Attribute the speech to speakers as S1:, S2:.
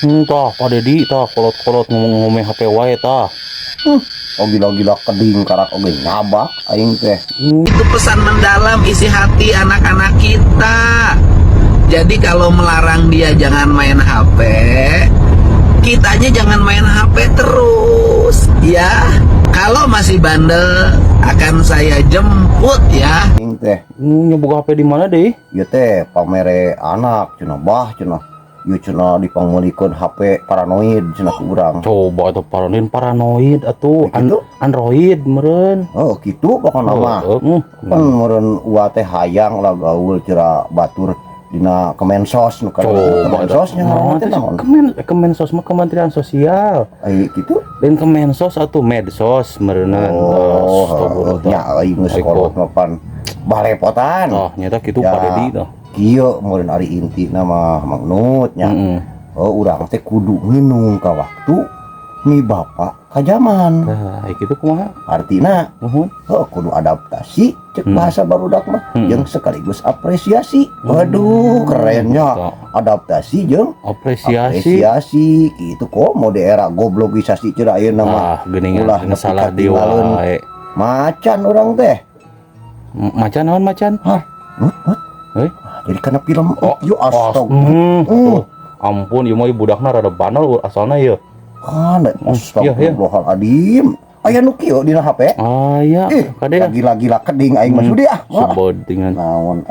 S1: Tah, Pak Dedi tah kolot-kolot ngomong-ngomong HP wae tah.
S2: Oh gila-gila keding karak oge nyabak aing teh.
S3: Itu pesan mendalam isi hati anak-anak kita. Jadi kalau melarang dia jangan main HP, kitanya jangan main HP terus ya. Kalau masih bandel akan saya jemput ya.
S2: Aing teh
S1: Nyoba HP di mana deh?
S2: ieu teh pamere anak cenah bah cenah. Ieu cenah dipangmeulikeun HP paranoid cenah ku urang.
S1: Coba atuh paranoid atuh
S2: Begitu?
S1: Android meureun.
S2: Oh kitu pokona mah. Kan meureun ua teh hayang lah gaul cira batur dina Kemensos nu kana Kemensosnya ngaranna teh naon?
S1: Kemensos mah Kementerian Sosial.
S2: Ai kitu.
S1: Dan Kemensos atuh medsos meureunnan.
S2: Nya aing geus kolot mah pan balepotan.
S1: Tah nyata kitu
S2: Ya.
S1: Pak Dedi tah.
S2: Kieu meureun ari intina mah magnut nya. Oh urang teh kudu nginung ka waktu ni bapak ka zaman.
S1: Tah kitu kumaha?
S2: Artina
S1: Nuhun.
S2: oh kudu adaptasi cek bahasa barudak mah jeung sekaligus apresiasi. Waduh kerennya adaptasi jeung apresiasi gitu kok mode era goblokisasi cira ayeuna mah.
S1: Geuningan
S2: Ulah
S1: salah
S2: nepi ka
S1: di
S2: tinggalin.
S1: wae.
S2: Macan urang teh.
S1: Macan naon macan?
S2: Hah? Mut. Jadi kana film yo
S1: Tuh, ampun ieu mah budakna rada banal asalna ieu.
S2: Astagfirullahaladzim. Aya nu kieu dina HP.
S1: Aya, kade
S2: Gila-gila keding aing mah sudi ah.
S1: Subodingan.
S2: Naon